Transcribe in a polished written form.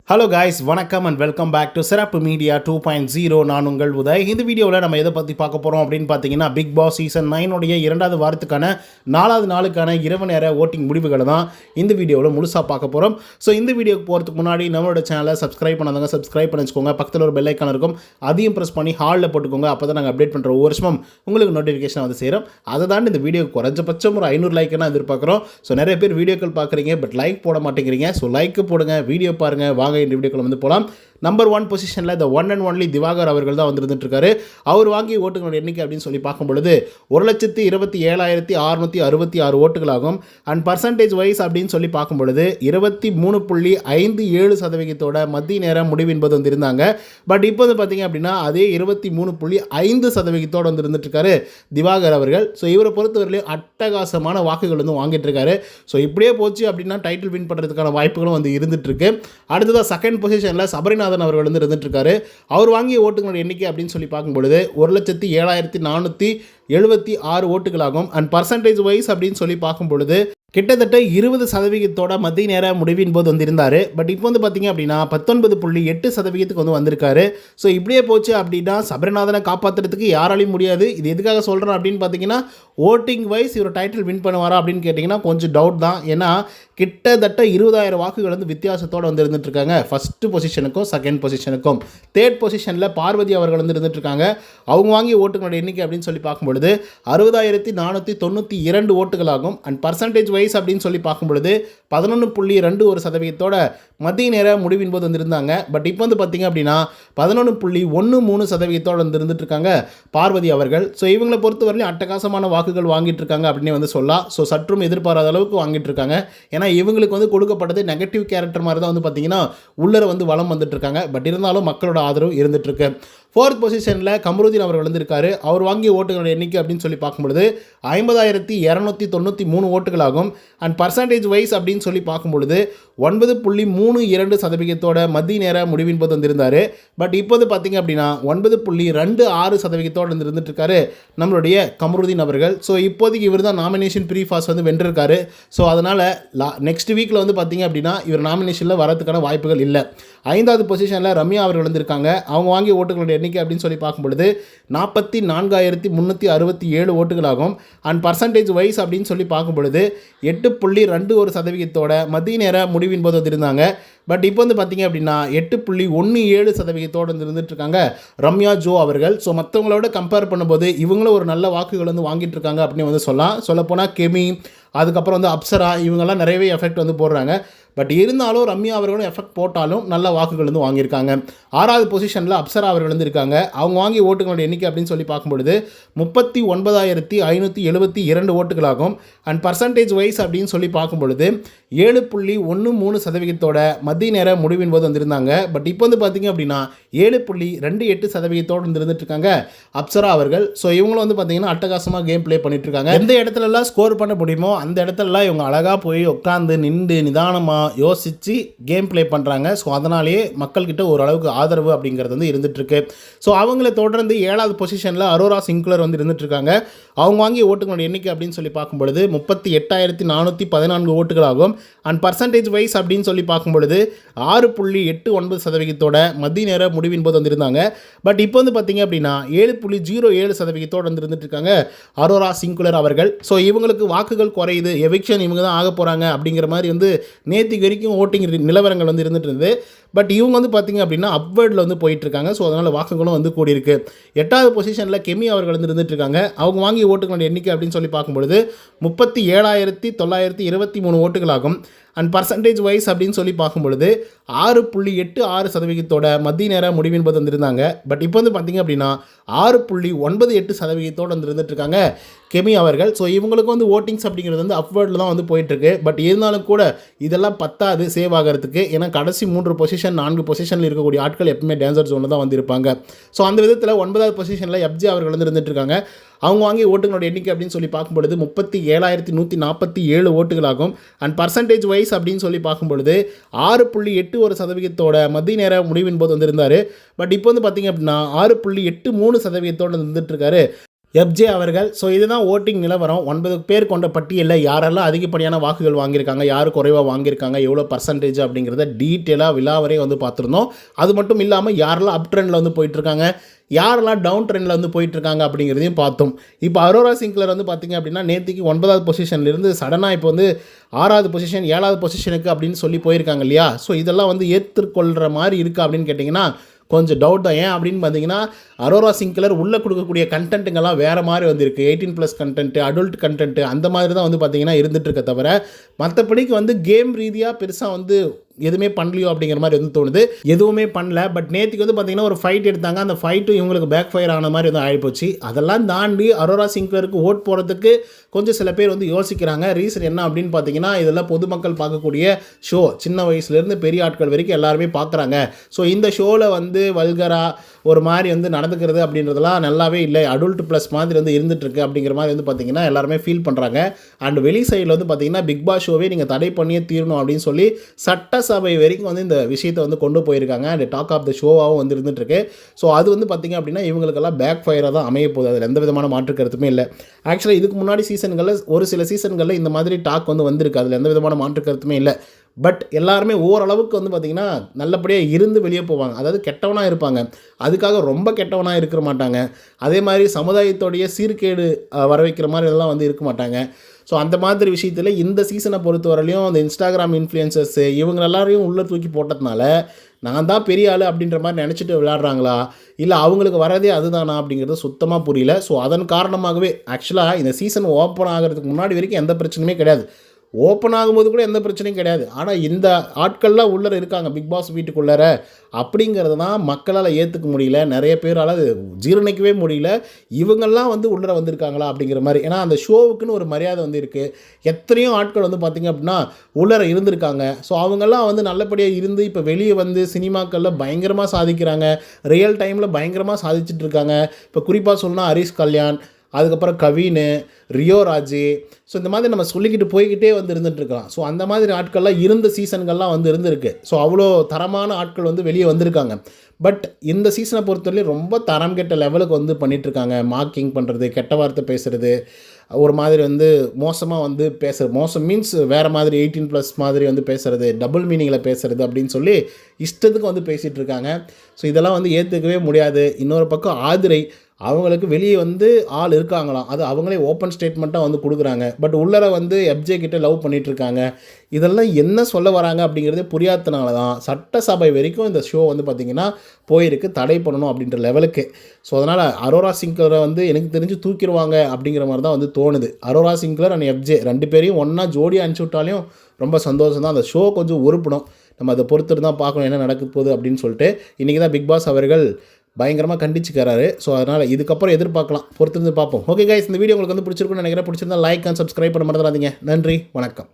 Hello guys, வணக்கம் and welcome back to சிறப்பு media 2.0. நான் உங்கள் உதய். இந்த வீடியோவில் நம்ம எதை பற்றி பார்க்க போகிறோம் அப்படின்னு பார்த்தீங்கன்னா, பிக் பாஸ் சீசன் 9 இரண்டாவது வாரத்துக்கான 4வது நாளுக்கான இரவு நேர ஓட்டிங் முடிவுகளை தான் இந்த வீடியோவில் முழுசாக பார்க்க போகிறோம். ஸோ இந்த வீடியோக்கு போகிறதுக்கு முன்னாடி நம்மளோட சேனலை சப்ஸ்கிரைப் பண்ணாதவங்க சப்ஸ்கிரைப் பண்ணி வச்சுக்கோங்க. பக்கத்தில் ஒரு பெல் ஐக்கான் இருக்கும், அதையும் ப்ரெஸ் பண்ணி ஹாலில் போட்டுக்கோங்க. அப்போ தான் நாங்கள் அப்டேட் பண்ணுற ஒவ்வொரு வருஷமும் உங்களுக்கு நோட்டிஃபிகேஷன் வந்து சேரும். அதை தாண்டி இந்த வீடியோக்கு குறைஞ்சபட்சம் ஒரு 500 லைக்குன்னு எதிர்பார்க்குறோம். ஸோ நிறைய பேர் வீடியோக்கள் பார்க்குறீங்க, பட் லைக் போட மாட்டேங்கிறீங்க. ஸோ லைக்கு போடுங்க, வீடியோ பாருங்கள். வாங்க இந்த வீடியோக்குள்ள வந்து போகலாம். நம்பர் 1 பொசிஷனில் the one and only Divakar அவர்கள் தான் வந்துருந்துட்டுருக்காரு. அவர் வாங்கிய ஓட்டுகளோட எண்ணிக்கை அப்படின்னு சொல்லி பார்க்கும் பொழுது 1,27,666 ஓட்டுகளாகும். அண்ட் பர்சன்டேஜ் வைஸ் அப்படின்னு சொல்லி பார்க்கும் பொழுது 23.57% மத்திய நேரம் முடிவு என்பது வந்திருந்தாங்க. பட் இப்போ வந்து பார்த்தீங்க அப்படின்னா அதே 23.5% வந்து இருந்துட்டுருக்காரு திவாகர் அவர்கள். ஸோ இவரை பொறுத்தவரையிலும் அட்டகாசமான வாக்குகள் வந்து வாங்கிட்டு இருக்காரு. ஸோ இப்படியே போச்சு அப்படின்னா டைட்டில் வின் பண்ணுறதுக்கான வாய்ப்புகளும் வந்து இருந்துட்டு இருக்கு. அடுத்ததாக செகண்ட் பொசிஷனில் சபரிநாதன் அவர்கள் வந்து இருந்துட்டு இருக்காரு. அவர் வாங்கிய ஓட்டுகளோட எண்ணிக்கை அப்படின்னு சொல்லி பார்க்கும்பொழுது 1,07,476 ஓட்டுகளாகும். அண்ட் பர்சன்டேஜ் வைஸ் அப்படின்னு சொல்லி பார்க்கும் பொழுது கிட்டத்தட்ட 20% மத்திய நேர முடிவின் போது வந்திருந்தார். பட் இப்போ வந்து பார்த்தீங்க அப்படின்னா 19.8% வந்து வந்திருக்காரு. ஸோ இப்படியே போச்சு அப்படின்னா சபரிநாதனை காப்பாற்றுறதுக்கு யாராலையும் முடியாது. இது எதுக்காக சொல்கிறேன் அப்படின்னு பார்த்தீங்கன்னா, ஓட்டிங் வைஸ் இவர் டைட்டில் வின் பண்ணுவாரா அப்படின்னு கேட்டிங்கன்னா கொஞ்சம் டவுட் தான். ஏன்னா கிட்டத்தட்ட 20,000 வாக்குகள் வந்து வித்தியாசத்தோடு வந்து இருந்துட்டுருக்காங்க. ஃபஸ்ட்டு பொசிஷனுக்கும் செகண்ட் பொசிஷனுக்கும். தேர்ட் பொசிஷனில் பார்வதி அவர்கள் வந்து இருந்துட்டுருக்காங்க. அவங்க வாங்கிய ஓட்டுகளோட எண்ணிக்கை அப்படின்னு சொல்லி பார்க்கும்பொழுது 60,492 ஓட்டுகளாகும். அண்ட் பர்சன்டேஜ் வைஸ் அப்படின்னு சொல்லி பார்க்கும்பொழுது 11.21% மத்திய நேர முடிவின் போது வந்திருந்தாங்க. பட் இப்போ வந்து பார்த்தீங்க அப்படின்னா 11.13% வந்து இருந்துட்டுருக்காங்க பார்வதி அவர்கள். ஸோ இவங்களை பொறுத்தவரையிலும் அட்டகாசமான வாக்குகள் வாங்கிட்டு இருக்காங்க அப்படின்னு வந்து சொல்லலாம். ஸோ சற்றும் எதிர்பாராத அளவுக்கு வாங்கிட்டு இருக்காங்க. ஏன்னா இவங்களுக்கு வந்து கொடுக்கப்பட்டது நெகட்டிவ் கேரக்டர் மாதிரி தான் வந்து பார்த்தீங்கன்னா உள்ளர வந்து வளம் வந்துட்டு இருக்காங்க. பட் இருந்தாலும் மக்களோட ஆதரவு இருந்துட்டு இருக்கு. ஃபோர்த் பொசிஷனில் கமருதீன் அவர்கள் வந்திருக்காரு. அவர் வாங்கிய ஓட்டுகளோட எண்ணிக்கை அப்படின்னு சொல்லி பார்க்கும்பொழுது 50,293 ஓட்டுகளாகும். அண்ட் பர்சன்டேஜ் வைஸ் அப்படின்னு சொல்லி பார்க்கும்பொழுது 9.32% மத்திய நேர முடிவின் போது வந்திருந்தார். பட் இப்போது பார்த்தீங்க அப்படின்னா 9.26% வந்து இருந்துட்டுருக்காரு நம்மளுடைய கமருதீன் அவர்கள். ஸோ இப்போதைக்கு இவர் தான் நாமினேஷன் ப்ரீஃபாஸ் வந்து வென்றிருக்காரு. ஸோ அதனால் நெக்ஸ்ட் வீக்கில் வந்து பார்த்தீங்க அப்படின்னா இவர் நாமினேஷனில் வரதுக்கான வாய்ப்புகள் இல்லை. 5வது பொசிஷனில் ரம்யா அவர்கள் வந்திருக்காங்க. அவங்க வாங்கிய ஓட்டுகளோட எண்ணிக்கை அப்படின்னு சொல்லி பார்க்கும்பொழுது 44,367 ஓட்டுகளாகும். அண்ட் பர்சன்டேஜ் வைஸ் அப்படின்னு சொல்லி பார்க்கும்பொழுது 8.21% மத்திய நேர முடிவின் போது வந்திருந்தாங்க. பட் இப்போ வந்து பார்த்தீங்க அப்படின்னா 8.17% வந்து இருந்துட்டுருக்காங்க ரம்யா ஜோ அவர்கள். ஸோ மற்றவங்களோட கம்பேர் பண்ணும்போது இவங்களும் ஒரு நல்ல வாக்குகள் வந்து வாங்கிட்டு இருக்காங்க அப்படின்னு வந்து சொல்லப்போனால் கெமி, அதுக்கப்புறம் வந்து அப்சரா, இவங்கெல்லாம் நிறையவே எஃபெக்ட் வந்து போடுறாங்க. பட் இருந்தாலும் ரம்யா அவர்களும் எஃபெக்ட் போட்டாலும் நல்ல வாக்குகள் வந்து வாங்கியிருக்காங்க. 6வது பொசிஷனில் அப்சரா அவர்கள் வந்து இருக்காங்க. அவங்க வாங்கிய ஓட்டுகளோட எண்ணிக்கை அப்படின்னு சொல்லி பார்க்கும்பொழுது 39,572 ஓட்டுகளாகும். அண்ட் பர்சன்டேஜ் வைஸ் அப்படின்னு சொல்லி பார்க்கும்பொழுது 7.13% மத்திய நேர முடிவின் போது வந்திருந்தாங்க. பட் இப்போ வந்து பார்த்தீங்க அப்படின்னா 7.28% வந்து இருந்துட்டுருக்காங்க அப்சரா அவர்கள். ஸோ இவங்களும் வந்து பார்த்தீங்கன்னா அட்டகாசமாக கேம் ப்ளே பண்ணிட்டு இருக்காங்க. எந்த இடத்துலலாம் ஸ்கோர் பண்ண முடியுமோ அந்த இடத்துலலாம் இவங்க அழகாக போய் உட்காந்து நின்று நிதானமாக யோசித்து கேம் ப்ளே பண்ணுறாங்க. ஸோ அதனாலேயே மக்கள்கிட்ட ஓரளவுக்கு ஆதரவு அப்படிங்கிறது வந்து இருந்துகிட்ருக்கு. ஸோ அவங்கள தொடர்ந்து 7வது பொசிஷனில் அரோரா சிங்க்லர் வந்து இருந்துகிட்ருக்காங்க. அவங்க வாங்கிய ஓட்டுகளோட எண்ணிக்கை அப்படின்னு சொல்லி பார்க்கும்பொழுது 38,414 ஓட்டுகளாகும். அண்ட் பர்சன்டேஜ் வைஸ் அப்படின்னு சொல்லி பார்க்கும்பொழுது 6.89% மத்திய நேர முடிவின் போது வந்திருந்தாங்க. பட் இப்போ வந்து பார்த்தீங்க அப்படின்னா 7.07% வந்து இருந்துகிட்ருக்காங்க அரோரா சிங்குலர் அவர்கள். ஸோ இவங்களுக்கு வாக்குகள் குறையுது, எவிக்ஷன் இவங்க தான் ஆக போகிறாங்க அப்படிங்கிற மாதிரி வந்து நேற்று வரைக்கும் ஓட்டிங் நிலவரங்கள் வந்து இருந்துட்டு இருந்தது. பட் இவங்க வந்து பார்த்தீங்க அப்படின்னா அப்வர்டில் வந்து போயிட்டுருக்காங்க. ஸோ அதனால் வாக்குகளும் வந்து கூடியிருக்கு. 8வது பொசிஷனில் கெமி அவர்கள் வந்து இருந்துட்டுருக்காங்க. அவங்க வாங்கிய ஓட்டுகளோட எண்ணிக்கை அப்படின்னு சொல்லி பார்க்கும்பொழுது 37,923 ஓட்டுகளாகும். அண்ட் பர்சன்டேஜ் வைஸ் அப்படின்னு சொல்லி பார்க்கும்பொழுது 6.86% மத்திய நேர முடிவின் போது வந்திருந்தாங்க. பட் இப்போ வந்து பார்த்தீங்க அப்படின்னா 6.98% வந்து இருந்துட்டுருக்காங்க கெமி அவர்கள். ஸோ இவங்களுக்கு வந்து ஓட்டிங்ஸ் அப்படிங்கிறது வந்து அப்வர்டில் தான் வந்து போயிட்டுருக்கு. பட் இருந்தாலும் கூட இதெல்லாம் பத்தாது சேவ் ஆகிறதுக்கு. ஏன்னா கடைசி 3 பொசிஷன் 4 பொசிஷனில் இருக்கக்கூடிய ஆட்கள் எப்பவுமே டேஞ்சர் ஜோனில் தான் வந்து இருப்பாங்க. ஸோ அந்த விதத்தில் 9வது பொசிஷனில் எஃப்ஜே அவர்கள் வந்து இருந்துட்டுருக்காங்க. அவங்க வாங்கிய ஓட்டுகளோட எண்ணிக்கை அப்படின்னு சொல்லி பார்க்கும்பொழுது 37,147 ஓட்டுகளாகும். அண்ட் பர்சன்டேஜ் வைஸ் அப்படின்னு சொல்லி பார்க்கும்பொழுது 6.81% மத்திய நேர முடிவின் போது வந்திருந்தார். பட் இப்போ வந்து பார்த்தீங்க அப்படின்னா 6.83% வந்துட்டுருக்காரு எஃப்ஜே அவர்கள். ஸோ இதுதான் ஓட்டிங் நிலவரம். 9 பேர் கொண்ட பட்டியலில் யாரெல்லாம் அதிகப்படியான வாக்குகள் வாங்கியிருக்காங்க, யார் குறைவாக வாங்கியிருக்காங்க, எவ்வளோ பர்சன்டேஜ் அப்படிங்கிறத டீட்டெயிலாக விலாவரே வந்து பார்த்துருந்தோம். அது மட்டும் இல்லாமல் யாரெல்லாம் அப் ட்ரெண்டில் வந்து போயிட்டுருக்காங்க, யாரெல்லாம் டவுன் ட்ரெண்டில் வந்து போயிட்டுருக்காங்க அப்படிங்கிறதையும் பார்த்தோம். இப்போ அரோரா சிங்க்லர் வந்து பார்த்திங்க அப்படின்னா நேற்றுக்கு 9வது பொசிஷன்லேருந்து சடனாக இப்போ வந்து 6வது பொசிஷன் 7வது பொசிஷனுக்கு அப்படின்னு சொல்லி போயிருக்காங்க இல்லையா? ஸோ இதெல்லாம் வந்து ஏற்றுக்கொள்கிற மாதிரி இருக்கா அப்படின்னு கேட்டிங்கன்னா கொஞ்சம் டவுட் தான். ஏன் அப்படின்னு பார்த்தீங்கன்னா அரோரா சிங்க்லர் உள்ளே கொடுக்கக்கூடிய கண்டென்ட்டுங்கெல்லாம் வேறு மாதிரி வந்துருக்கு. 18+ கண்டென்ட்டு, அடல்ட் கண்டென்ட்டு அந்த மாதிரி தான் வந்து பார்த்திங்கன்னா இருந்துகிட்ருக்க தவிர மற்றபடிக்கு வந்து கேம் ரீதியாக பெருசாக வந்து எதுவுமே பண்ணலையோ அப்படிங்கிற மாதிரி வந்து தோணுது. எதுவுமே பண்ணல. பட் நேற்றுக்கு வந்து பார்த்திங்கன்னா ஒரு ஃபைட் எடுத்தாங்க. அந்த ஃபைட்டும் இவங்களுக்கு பேக் ஃபயர் ஆன மாதிரி வந்து ஆகிப்போச்சு. அதெல்லாம் தாண்டி அரோரா சிங்க்லருக்கு ஓட் போகிறதுக்கு கொஞ்சம் சில பேர் வந்து யோசிக்கிறாங்க. ரீசன் என்ன அப்படின்னு பார்த்தீங்கன்னா இதெல்லாம் பொதுமக்கள் பார்க்கக்கூடிய ஷோ. சின்ன வயசுலேருந்து பெரிய ஆட்கள் வரைக்கும் எல்லாருமே பார்க்குறாங்க. ஸோ இந்த ஷோவில் வந்து வல்கராக ஒரு மாதிரி வந்து நடந்துக்கிறது அப்படின்றதெல்லாம் நல்லாவே இல்லை. அடல்ட் ப்ளஸ் மாதிரி வந்து இருந்துகிட்ருக்கு அப்படிங்கிற மாதிரி வந்து பார்த்திங்கன்னா எல்லாருமே ஃபீல் பண்ணுறாங்க. அண்ட் வெளி சைடில் வந்து பார்த்திங்கன்னா பிக் பாஸ் ஷோவே நீங்கள் தடை பண்ணியே தீரணும் அப்படின்னு சொல்லி சட்டசபை வரைக்கும் வந்து இந்த விஷயத்தை வந்து கொண்டு போயிருக்காங்க. அண்ட் டாக் ஆஃப் த ஷோவாகவும் வந்து இருந்துகிட்ருக்கு. ஸோ அது வந்து பார்த்திங்க அப்படின்னா இவங்களுக்கெல்லாம் பேக் ஃபயராக தான் அமைய போகுது. அதில் எந்த விதமான மாற்று கருத்துமே இல்லை. ஆக்சுவலாக இதுக்கு முன்னாடி சீசன்களில் ஒரு சில சீசன்களில் இந்த மாதிரி டாக் வந்து வந்திருக்கு. அதில் எந்த விதமான மாற்று கருத்துமே இல்லை. பட் எல்லாருமே ஓரளவுக்கு வந்து பார்த்திங்கன்னா நல்லபடியாக இருந்து வெளியே போவாங்க. அதாவது கெட்டவனாக இருப்பாங்க, அதுக்காக ரொம்ப கெட்டவனாக இருக்க மாட்டாங்க. அதே மாதிரி சமுதாயத்தோடைய சீர்கேடு வர வைக்கிற மாதிரி இதெல்லாம் வந்து இருக்க மாட்டாங்க. ஸோ அந்த மாதிரி விஷயத்தில் இந்த சீசனை பொறுத்த வரலையும் அந்த இன்ஸ்டாகிராம் இன்ஃப்ளூயன்சர்ஸு இவங்க எல்லாரையும் உள்ளே தூக்கி போட்டதுனால நான் தான் பெரிய ஆள் அப்படின்ற மாதிரி நினச்சிட்டு விளையாடுறாங்களா, இல்லை அவங்களுக்கு வரதே அதுதானா அப்படிங்கிறது சுத்தமாக புரியல. ஸோ அதன் காரணமாகவே ஆக்சுவலாக இந்த சீசன் ஓப்பன் ஆகிறதுக்கு முன்னாடி வரைக்கும் எந்த பிரச்சனையுமே கிடையாது. ஓப்பன் ஆகும்போது கூட எந்த பிரச்சனையும் கிடையாது. ஆனால் இந்த ஆட்கள்லாம் உள்ளே இருக்காங்க பிக் பாஸ் வீட்டுக்குள்ளார அப்படிங்கிறது தான் மக்களால் ஏற்றுக்க முடியல. நிறைய பேரால் ஜீரணிக்கவே முடியல. இவங்கெல்லாம் வந்து உள்ளே வந்திருக்காங்களா அப்படிங்கிற மாதிரி. ஏன்னா அந்த ஷோவுக்குன்னு ஒரு மரியாதை வந்து இருக்குது. எத்தனையோ ஆட்கள் வந்து பார்த்திங்க அப்படின்னா உள்ளே இருந்திருக்காங்க. ஸோ அவங்கெல்லாம் வந்து நல்லபடியாக இருந்து இப்போ வெளியே வந்து சினிமாக்களில் பயங்கரமாக சாதிக்கிறாங்க. ரியல் டைமில் பயங்கரமாக சாதிச்சிட்ருக்காங்க. இப்போ குறிப்பாக சொல்லணும்னா ஹரிஷ் கல்யாண், அதுக்கப்புறம் கவின், ரியோ ராஜு. ஸோ இந்த மாதிரி நம்ம சொல்லிக்கிட்டு போய்கிட்டே வந்து இருந்துகிட்ருக்கலாம். ஸோ அந்த மாதிரி ஆட்கள்லாம் இருந்த சீசன்கள்லாம் வந்து இருந்திருக்கு. ஸோ அவ்வளோ தரமான ஆட்கள் வந்து வெளியே வந்திருக்காங்க. பட் இந்த சீசனை பொறுத்தவரையும் ரொம்ப தரம் கெட்ட லெவலுக்கு வந்து பண்ணிகிட்ருக்காங்க. மார்க்கிங் பண்ணுறது, கெட்ட வார்த்தை பேசுகிறது, ஒரு மாதிரி வந்து மோசமாக வந்து பேசுகிறது. மோசம் மீன்ஸ் வேறு மாதிரி 18+ மாதிரி வந்து பேசுகிறது, டபுள் மீனிங்கில் பேசுகிறது அப்படின்னு சொல்லி இஷ்டத்துக்கு வந்து பேசிகிட்டு இருக்காங்க. ஸோ இதெல்லாம் வந்து ஏற்றுக்கவே முடியாது. இன்னொரு பக்கம் ஆதிரை அவங்களுக்கு வெளியே வந்து ஆள் இருக்காங்களாம். அது அவங்களே ஓப்பன் ஸ்டேட்மெண்ட்டாக வந்து கொடுக்குறாங்க. பட் உள்ளர வந்து எஃப்ஜே கிட்ட லவ் பண்ணிகிட்ருக்காங்க. இதெல்லாம் என்ன சொல்ல வராங்க அப்படிங்கிறதே புரியாதனால தான் சட்டசபை வரைக்கும் இந்த ஷோ வந்து பார்த்திங்கன்னா போயிருக்கு, தடை பண்ணணும் அப்படின்ற லெவலுக்கு. ஸோ அதனால் அரோரா சிங்க்லரை வந்து எனக்கு தெரிஞ்சு தூக்கிடுவாங்க அப்படிங்கிற மாதிரி தான் வந்து தோணுது. அரோரா சிங்க்லர் அண்ட் எஃப்ஜே 2 பேரையும் ஒன்றா ஜோடியாக அனுப்பிச்சி விட்டாலையும் ரொம்ப சந்தோஷம் தான். அந்த ஷோ கொஞ்சம் உருப்படும். நம்ம அதை பொறுத்து தான் பார்க்கணும் என்ன நடக்க போகுது அப்படின்னு சொல்லிட்டு. இன்றைக்கி தான் பிக் பாஸ் அவர்கள் பயங்கரமாக கண்டிச்சுக்கிறாரு. ஸோ அதனால் இதுக்கப்புறம் எதிர்பார்க்கலாம், பொறுத்திருந்து பார்ப்போம். ஓகே கைஸ், இந்த வீடியோ உங்களுக்கு வந்து பிடிச்சிருக்குன்னு நினைக்கிறேன். பிடிச்சிருந்தா லைக் அண்ட் சப்ஸ்கிரைப் பண்ண மறந்துடாதீங்க. நன்றி, வணக்கம்.